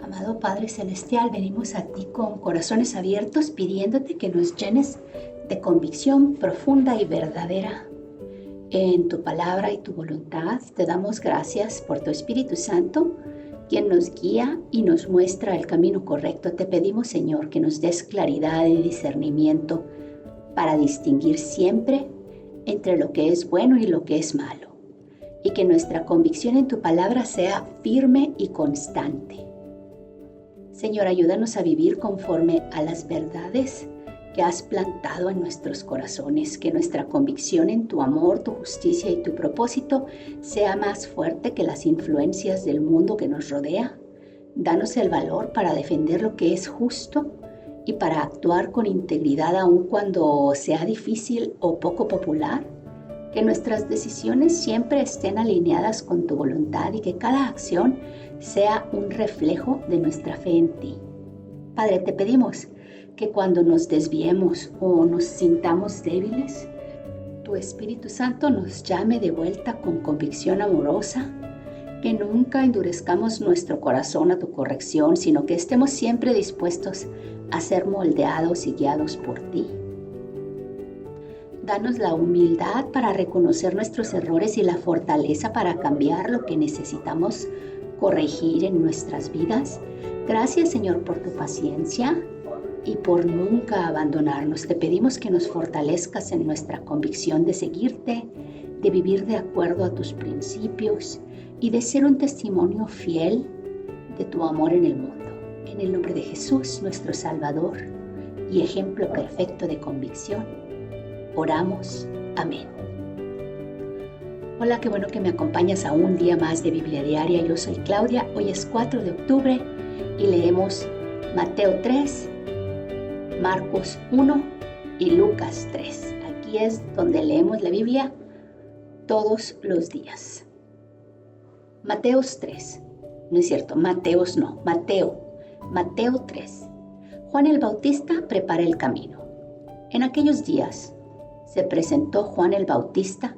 Amado Padre Celestial, venimos a ti con corazones abiertos pidiéndote que nos llenes de convicción profunda y verdadera en tu palabra y tu voluntad. Te damos gracias por tu Espíritu Santo, quien nos guía y nos muestra el camino correcto. Te pedimos, Señor, que nos des claridad y discernimiento para distinguir siempre entre lo que es bueno y lo que es malo, y que nuestra convicción en tu palabra sea firme y constante. Señor, ayúdanos a vivir conforme a las verdades que has plantado en nuestros corazones, que nuestra convicción en tu amor, tu justicia y tu propósito sea más fuerte que las influencias del mundo que nos rodea. Danos el valor para defender lo que es justo y para actuar con integridad aun cuando sea difícil o poco popular. Que nuestras decisiones siempre estén alineadas con tu voluntad y que cada acción sea un reflejo de nuestra fe en ti. Padre, te pedimos que cuando nos desviemos o nos sintamos débiles, tu Espíritu Santo nos llame de vuelta con convicción amorosa, que nunca endurezcamos nuestro corazón a tu corrección, sino que estemos siempre dispuestos a ser moldeados y guiados por ti. Danos la humildad para reconocer nuestros errores y la fortaleza para cambiar lo que necesitamos corregir en nuestras vidas. Gracias, Señor, por tu paciencia y por nunca abandonarnos. Te pedimos que nos fortalezcas en nuestra convicción de seguirte, de vivir de acuerdo a tus principios y de ser un testimonio fiel de tu amor en el mundo. En el nombre de Jesús, nuestro Salvador y ejemplo perfecto de convicción, oramos. Amén. Hola, qué bueno que me acompañas a un día más de Biblia Diaria. Yo soy Claudia. Hoy es 4 de octubre y leemos Mateo 3, Marcos 1 y Lucas 3. Aquí es donde leemos la Biblia todos los días. Mateos 3. No es cierto, Mateos no, Mateo 3. Juan el Bautista prepara el camino. En aquellos días se presentó Juan el Bautista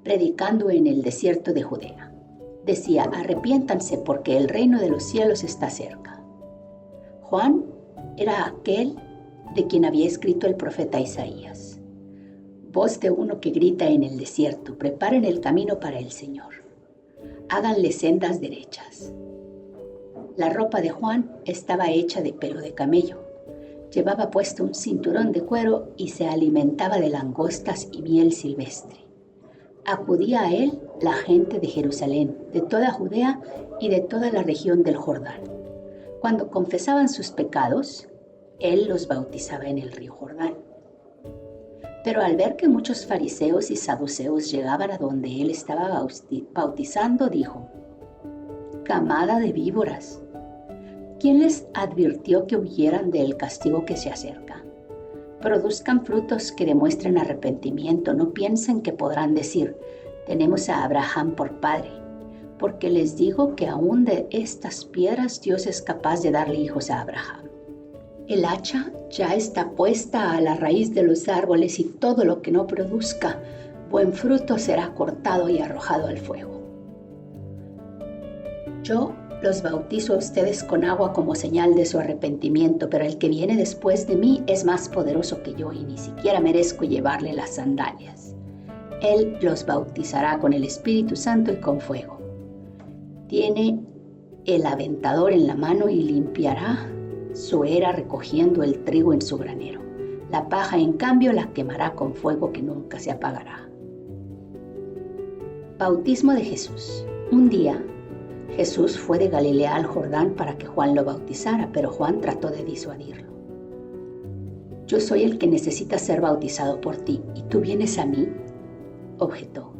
predicando en el desierto de Judea. Decía: arrepiéntanse porque el reino de los cielos está cerca. Juan era aquel de quien había escrito el profeta Isaías: voz de uno que grita en el desierto, preparen el camino para el Señor, háganle sendas derechas. La ropa de Juan estaba hecha de pelo de camello. Llevaba puesto un cinturón de cuero y se alimentaba de langostas y miel silvestre. Acudía a él la gente de Jerusalén, de toda Judea y de toda la región del Jordán. Cuando confesaban sus pecados, él los bautizaba en el río Jordán. Pero al ver que muchos fariseos y saduceos llegaban a donde él estaba bautizando, dijo: camada de víboras, ¿quién les advirtió que huyeran del castigo que se acerca? Produzcan frutos que demuestren arrepentimiento. No piensen que podrán decir: tenemos a Abraham por padre, porque les digo que aún de estas piedras Dios es capaz de darle hijos a Abraham. El hacha ya está puesta a la raíz de los árboles y todo lo que no produzca buen fruto será cortado y arrojado al fuego. Yo los bautizo a ustedes con agua como señal de su arrepentimiento, pero el que viene después de mí es más poderoso que yo y ni siquiera merezco llevarle las sandalias. Él los bautizará con el Espíritu Santo y con fuego. Tiene el aventador en la mano y limpiará su era recogiendo el trigo en su granero. La paja, en cambio, la quemará con fuego que nunca se apagará. Bautismo de Jesús. Un día, Jesús fue de Galilea al Jordán para que Juan lo bautizara, pero Juan trató de disuadirlo. Yo soy el que necesita ser bautizado por ti, ¿y tú vienes a mí?, objetó.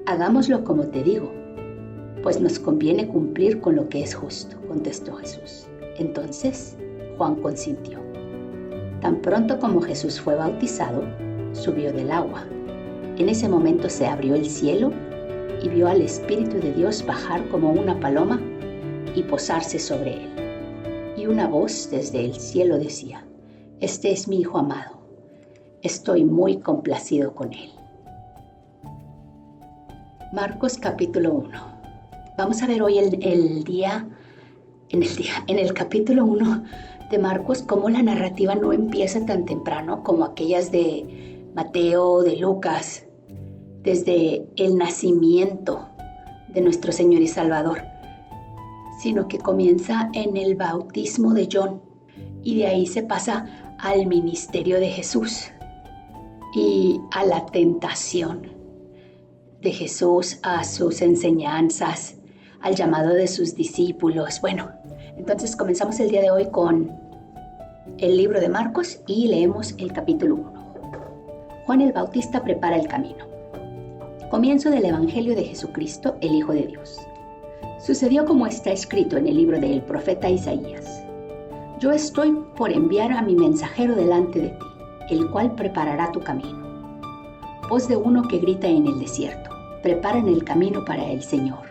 Hagámoslo como te digo, pues nos conviene cumplir con lo que es justo, contestó Jesús. Entonces Juan consintió. Tan pronto como Jesús fue bautizado, subió del agua. En ese momento se abrió el cielo y vio al Espíritu de Dios bajar como una paloma y posarse sobre él. Y una voz desde el cielo decía: este es mi Hijo amado, estoy muy complacido con él. Marcos capítulo 1. Vamos a ver hoy el día en el capítulo 1 de Marcos, cómo la narrativa no empieza tan temprano como aquellas de Mateo, de Lucas, desde el nacimiento de nuestro Señor y Salvador, sino que comienza en el bautismo de John y de ahí se pasa al ministerio de Jesús y a la tentación de Jesús, a sus enseñanzas, al llamado de sus discípulos. Bueno, entonces comenzamos el día de hoy con el libro de Marcos y leemos el capítulo 1. Juan el Bautista prepara el camino. Comienzo del Evangelio de Jesucristo, el Hijo de Dios. Sucedió como está escrito en el libro del profeta Isaías. Yo estoy por enviar a mi mensajero delante de ti, el cual preparará tu camino. Voz de uno que grita en el desierto, preparen el camino para el Señor.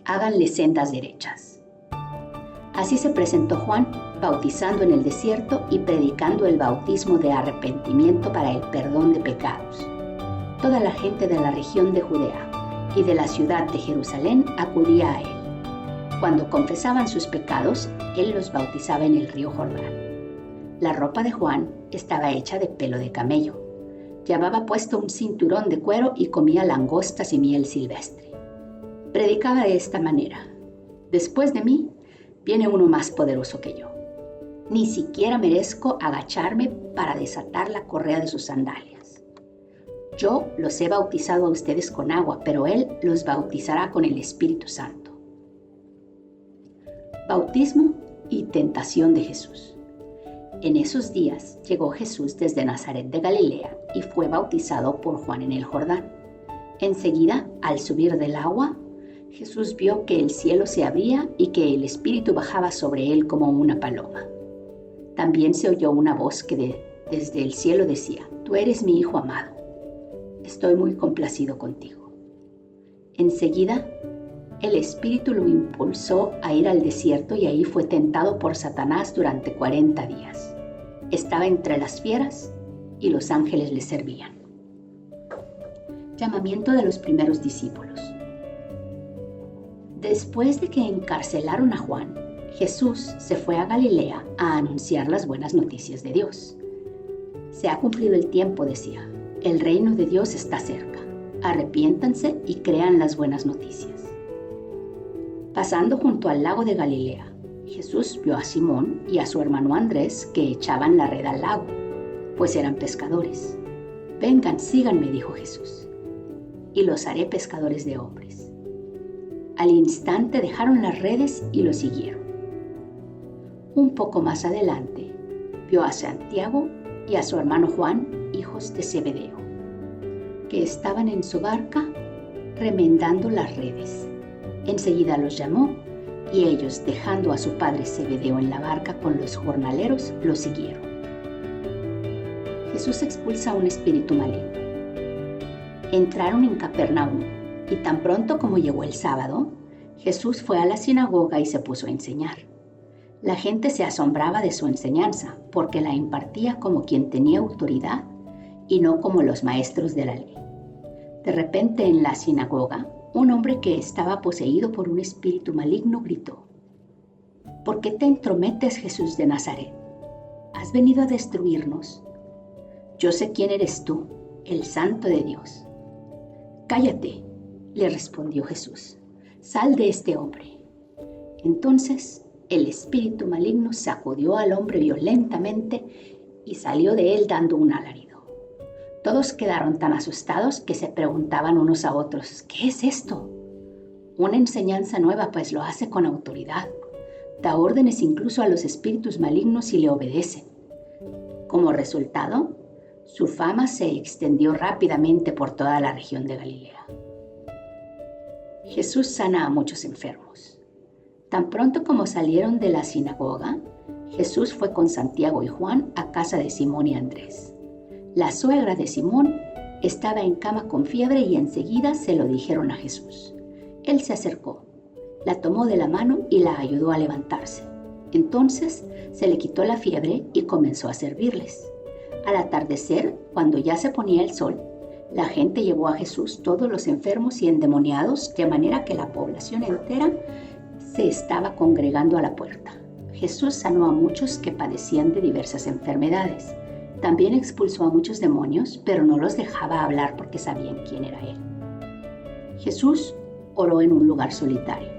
Háganle sendas derechas. Así se presentó Juan, bautizando en el desierto y predicando el bautismo de arrepentimiento para el perdón de pecados. Toda la gente de la región de Judea y de la ciudad de Jerusalén acudía a él. Cuando confesaban sus pecados, él los bautizaba en el río Jordán. La ropa de Juan estaba hecha de pelo de camello. Llevaba puesto un cinturón de cuero y comía langostas y miel silvestre. Predicaba de esta manera: después de mí viene uno más poderoso que yo. Ni siquiera merezco agacharme para desatar la correa de sus sandalias. Yo los he bautizado a ustedes con agua, pero él los bautizará con el Espíritu Santo. Bautismo y tentación de Jesús. En esos días llegó Jesús desde Nazaret de Galilea y fue bautizado por Juan en el Jordán. Enseguida, al subir del agua, Jesús vio que el cielo se abría y que el Espíritu bajaba sobre él como una paloma. También se oyó una voz que desde el cielo decía: Tú eres mi Hijo amado. Estoy muy complacido contigo. Enseguida, el Espíritu lo impulsó a ir al desierto y ahí fue tentado por Satanás durante 40 días. Estaba entre las fieras y los ángeles le servían. Llamamiento de los primeros discípulos. Después de que encarcelaron a Juan, Jesús se fue a Galilea a anunciar las buenas noticias de Dios. Se ha cumplido el tiempo, decía. El reino de Dios está cerca. Arrepiéntanse y crean las buenas noticias. Pasando junto al lago de Galilea, Jesús vio a Simón y a su hermano Andrés que echaban la red al lago, pues eran pescadores. Vengan, síganme, dijo Jesús, y los haré pescadores de hombres. Al instante dejaron las redes y lo siguieron. Un poco más adelante, vio a Santiago y a su hermano Juan, hijos de Zebedeo, que estaban en su barca remendando las redes. Enseguida los llamó y ellos, dejando a su padre Zebedeo en la barca con los jornaleros, lo siguieron. Jesús expulsa a un espíritu maligno. Entraron en Capernaum y tan pronto como llegó el sábado, Jesús fue a la sinagoga y se puso a enseñar. La gente se asombraba de su enseñanza porque la impartía como quien tenía autoridad y no como los maestros de la ley. De repente en la sinagoga, un hombre que estaba poseído por un espíritu maligno gritó: ¿Por qué te entrometes, Jesús de Nazaret? ¿Has venido a destruirnos? Yo sé quién eres tú, el Santo de Dios. Cállate, le respondió Jesús. Sal de este hombre. Entonces el espíritu maligno sacudió al hombre violentamente y salió de él dando un alarido. Todos quedaron tan asustados que se preguntaban unos a otros: ¿qué es esto? Una enseñanza nueva, pues lo hace con autoridad. Da órdenes incluso a los espíritus malignos y le obedecen. Como resultado, su fama se extendió rápidamente por toda la región de Galilea. Jesús sana a muchos enfermos. Tan pronto como salieron de la sinagoga, Jesús fue con Santiago y Juan a casa de Simón y Andrés. La suegra de Simón estaba en cama con fiebre y enseguida se lo dijeron a Jesús. Él se acercó, la tomó de la mano y la ayudó a levantarse. Entonces se le quitó la fiebre y comenzó a servirles. Al atardecer, cuando ya se ponía el sol, la gente llevó a Jesús todos los enfermos y endemoniados, de manera que la población entera se estaba congregando a la puerta. Jesús sanó a muchos que padecían de diversas enfermedades. También expulsó a muchos demonios, pero no los dejaba hablar porque sabían quién era Él. Jesús oró en un lugar solitario.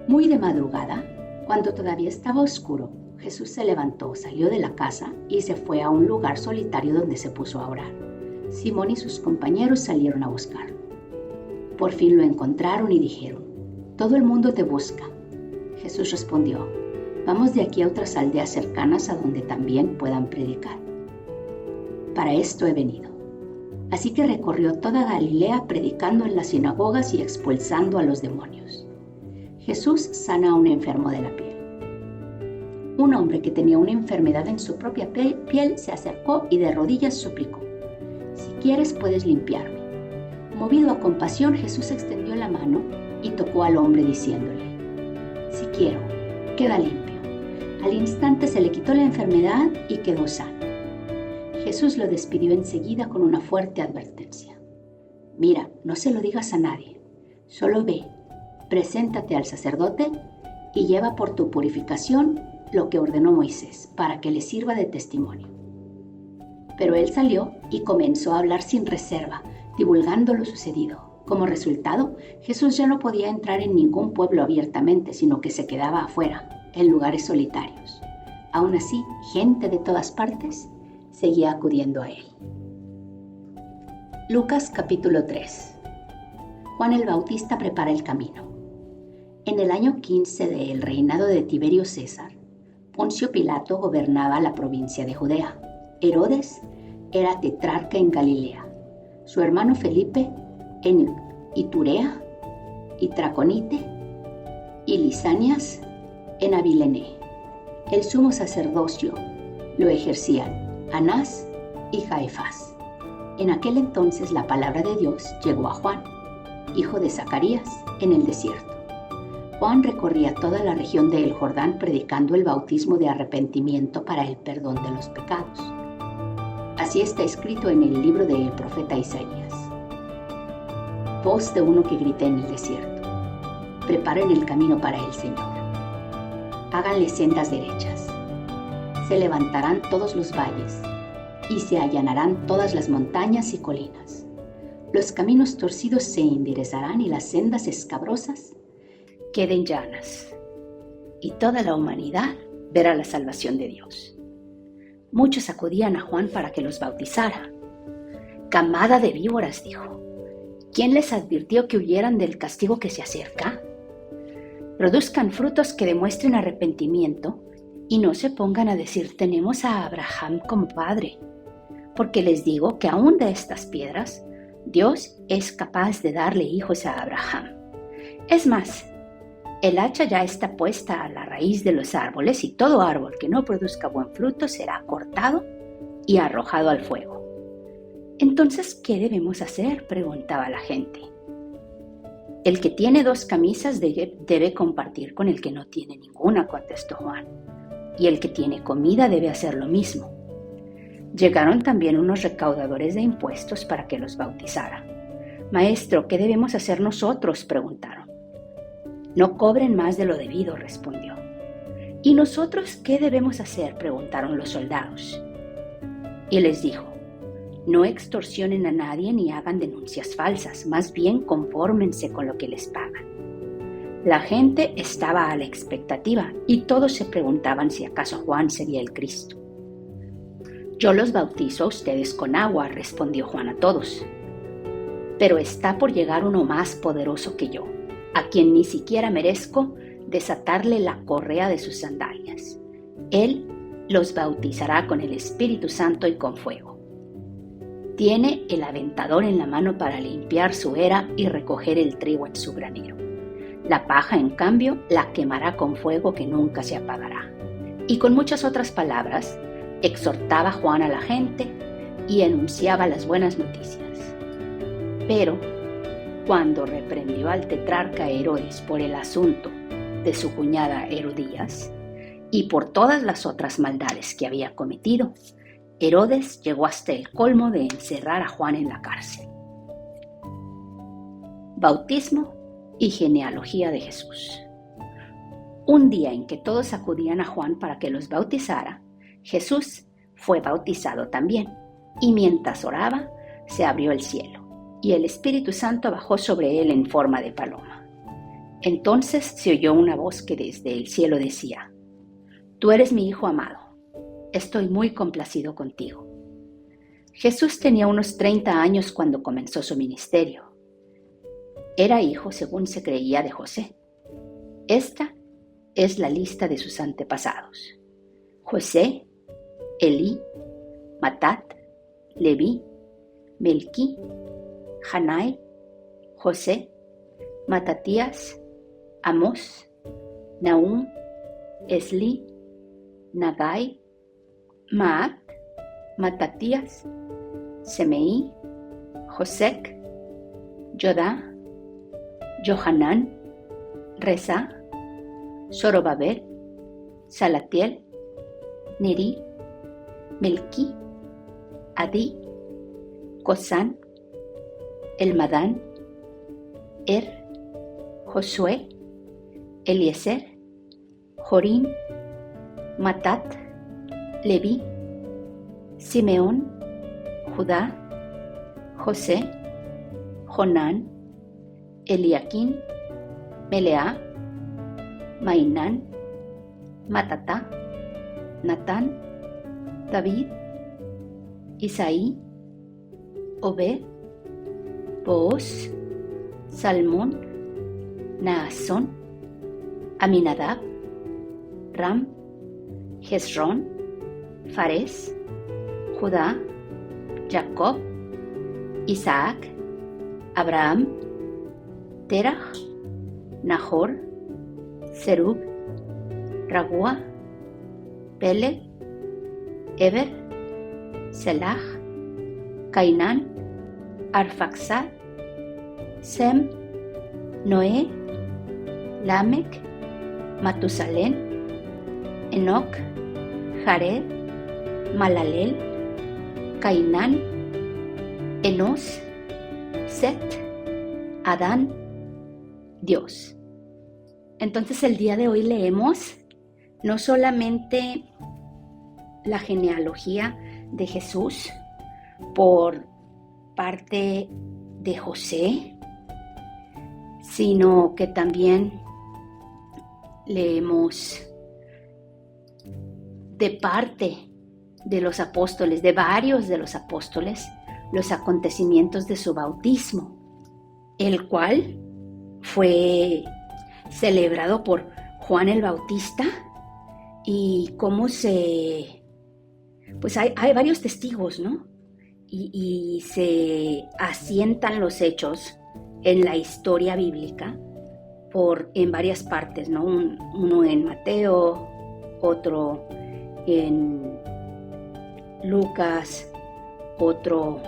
Muy de madrugada, cuando todavía estaba oscuro, Jesús se levantó, salió de la casa y se fue a un lugar solitario donde se puso a orar. Simón y sus compañeros salieron a buscarlo. Por fin lo encontraron y dijeron: «Todo el mundo te busca». Jesús respondió: «Vamos de aquí a otras aldeas cercanas a donde también puedan predicar. Para esto he venido». Así que recorrió toda Galilea predicando en las sinagogas y expulsando a los demonios. Jesús sana a un enfermo de la piel. Un hombre que tenía una enfermedad en su propia piel se acercó y de rodillas suplicó: «Si quieres, puedes limpiarme». Movido a compasión, Jesús extendió la mano y tocó al hombre diciéndole: «Si quiero, queda limpio». Al instante se le quitó la enfermedad y quedó sano. Jesús lo despidió enseguida con una fuerte advertencia: «Mira, no se lo digas a nadie, solo ve, preséntate al sacerdote y lleva por tu purificación lo que ordenó Moisés, para que le sirva de testimonio». Pero él salió y comenzó a hablar sin reserva, divulgando lo sucedido. Como resultado, Jesús ya no podía entrar en ningún pueblo abiertamente, sino que se quedaba afuera, en lugares solitarios. Aún así, gente de todas partes seguía acudiendo a él. Lucas capítulo 3. Juan el Bautista prepara el camino. En el año 15 del reinado de Tiberio César, Poncio Pilato gobernaba la provincia de Judea. Herodes era tetrarca en Galilea. Su hermano Felipe en Iturea y Traconite y Lisanias en Abilene. El sumo sacerdocio lo ejercían Anás y Caifás. En aquel entonces la palabra de Dios llegó a Juan, hijo de Zacarías, en el desierto. Juan recorría toda la región del Jordán predicando el bautismo de arrepentimiento para el perdón de los pecados. Así está escrito en el libro del profeta Isaías: «Voz de uno que grita en el desierto: preparen el camino para el Señor. Háganle sendas derechas. Se levantarán todos los valles y se allanarán todas las montañas y colinas. Los caminos torcidos se enderezarán y las sendas escabrosas queden llanas. Y toda la humanidad verá la salvación de Dios». Muchos acudían a Juan para que los bautizara. «Camada de víboras», dijo, «¿quién les advirtió que huyeran del castigo que se acerca? Produzcan frutos que demuestren arrepentimiento y no se pongan a decir: tenemos a Abraham como padre. Porque les digo que aún de estas piedras Dios es capaz de darle hijos a Abraham. Es más, el hacha ya está puesta a la raíz de los árboles, y todo árbol que no produzca buen fruto será cortado y arrojado al fuego». «Entonces, ¿qué debemos hacer?», preguntaba la gente. «El que tiene 2 camisas debe compartir con el que no tiene ninguna», contestó Juan. «Y el que tiene comida debe hacer lo mismo». Llegaron también unos recaudadores de impuestos para que los bautizara. «Maestro, ¿qué debemos hacer nosotros?», preguntaron. «No cobren más de lo debido», respondió. «¿Y nosotros qué debemos hacer?», preguntaron los soldados. Y les dijo: «No extorsionen a nadie ni hagan denuncias falsas, más bien confórmense con lo que les pagan». La gente estaba a la expectativa y todos se preguntaban si acaso Juan sería el Cristo. «Yo los bautizo a ustedes con agua», respondió Juan a todos. «Pero está por llegar uno más poderoso que yo, a quien ni siquiera merezco desatarle la correa de sus sandalias. Él los bautizará con el Espíritu Santo y con fuego. Tiene el aventador en la mano para limpiar su era y recoger el trigo en su granero. La paja, en cambio, la quemará con fuego que nunca se apagará». Y con muchas otras palabras exhortaba Juan a la gente y anunciaba las buenas noticias. Pero cuando reprendió al tetrarca Herodes por el asunto de su cuñada Herodías y por todas las otras maldades que había cometido, Herodes llegó hasta el colmo de encerrar a Juan en la cárcel. Bautismo y genealogía de Jesús. Un día en que todos acudían a Juan para que los bautizara, Jesús fue bautizado también, y mientras oraba, se abrió el cielo, y el Espíritu Santo bajó sobre él en forma de paloma. Entonces se oyó una voz que desde el cielo decía: Tú eres mi Hijo amado, estoy muy complacido contigo. Jesús tenía unos 30 años cuando comenzó su ministerio. Era hijo, según se creía, de José. Esta es la lista de sus antepasados: José, Elí, Matat, Leví, Melquí, Janai, José, Matatías, Amós, Nahum, Esli, Nagai, Maat, Matatías, Semeí, Josec, Jodá, Johanán, Reza, Zorobabel, Salatiel, Neri, Melquí, Adí, Cosán, Elmadán, Josué, Eliezer, Jorim, Matat, Leví, Simeón, Judá, José, Jonán, Eliaquín, Meleá, Mainán, Matatá, Natán, David, Isaí, Obed, Booz, Salmón, Naasón, Aminadab, Ram, Hezrón, Fares, Judá, Jacob, Isaac, Abraham, Terach, Nahor, Serug, Ragua, Peleg, Eber, Selah, Cainán, Arfaxad, Sem, Noé, Lamec, Matusalén, Enoc, Jared, Malalel, Cainán, Enos, Set, Adán, Dios. Entonces el día de hoy leemos no solamente la genealogía de Jesús por parte de José, sino que también leemos de parte de los apóstoles, de varios de los apóstoles, los acontecimientos de su bautismo, el cual fue celebrado por Juan el Bautista, y cómo pues hay varios testigos, ¿no? Y se asientan los hechos en la historia bíblica en varias partes, ¿no? Uno en Mateo, otro en Lucas, otro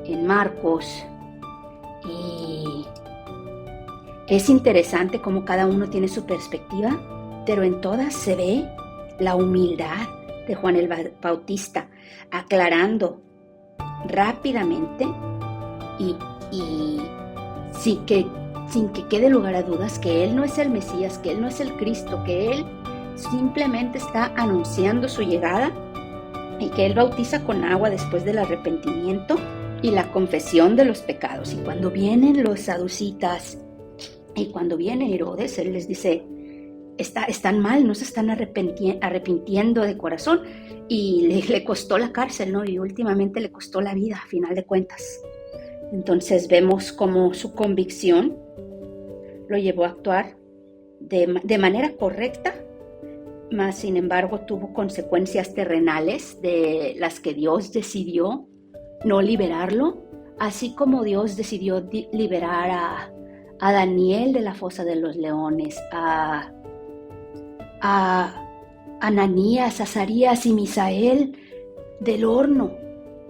en Marcos, y es interesante cómo cada uno tiene su perspectiva, pero en todas se ve la humildad de Juan el Bautista, aclarando rápidamente y sin que quede lugar a dudas que Él no es el Mesías, que Él no es el Cristo, que Él simplemente está anunciando su llegada, y que Él bautiza con agua después del arrepentimiento y la confesión de los pecados. Y cuando vienen los saducitas y cuando viene Herodes, Él les dice: están mal, no se están arrepintiendo de corazón, y le costó la cárcel, ¿no? Y últimamente le costó la vida, a final de cuentas. Entonces vemos cómo su convicción lo llevó a actuar de manera correcta, mas sin embargo tuvo consecuencias terrenales de las que Dios decidió no liberarlo, así como Dios decidió liberar a Daniel de la fosa de los leones, a Ananías, Azarías y Misael del horno,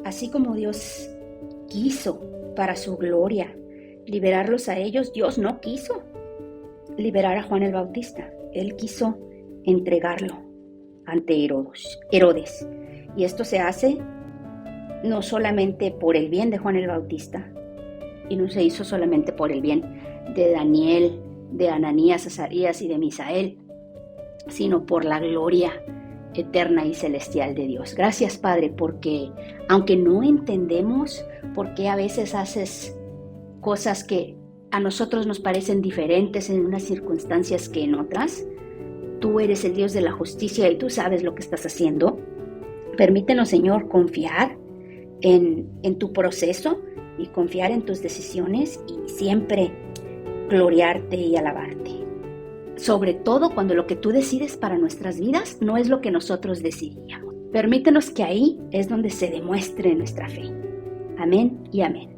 así como Dios quiso para su gloria liberarlos a ellos. Dios no quiso liberar a Juan el Bautista, Él quiso entregarlo ante Herodes. Y esto se hace no solamente por el bien de Juan el Bautista, y no se hizo solamente por el bien de Daniel de Ananías, Azarías y de Misael, sino por la gloria eterna y celestial de Dios. Gracias, Padre, porque aunque no entendemos por qué a veces haces cosas que a nosotros nos parecen diferentes en unas circunstancias que en otras, tú eres el Dios de la justicia y tú sabes lo que estás haciendo. Permítenos, Señor, confiar en tu proceso y confiar en tus decisiones y siempre gloriarte y alabarte. Sobre todo cuando lo que tú decides para nuestras vidas no es lo que nosotros decidíamos. Permítenos que ahí es donde se demuestre nuestra fe. Amén y amén.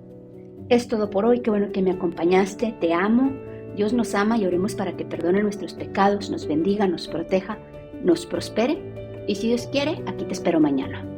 Es todo por hoy. Qué bueno que me acompañaste. Te amo. Dios nos ama y oremos para que perdone nuestros pecados, nos bendiga, nos proteja, nos prospere. Y si Dios quiere, aquí te espero mañana.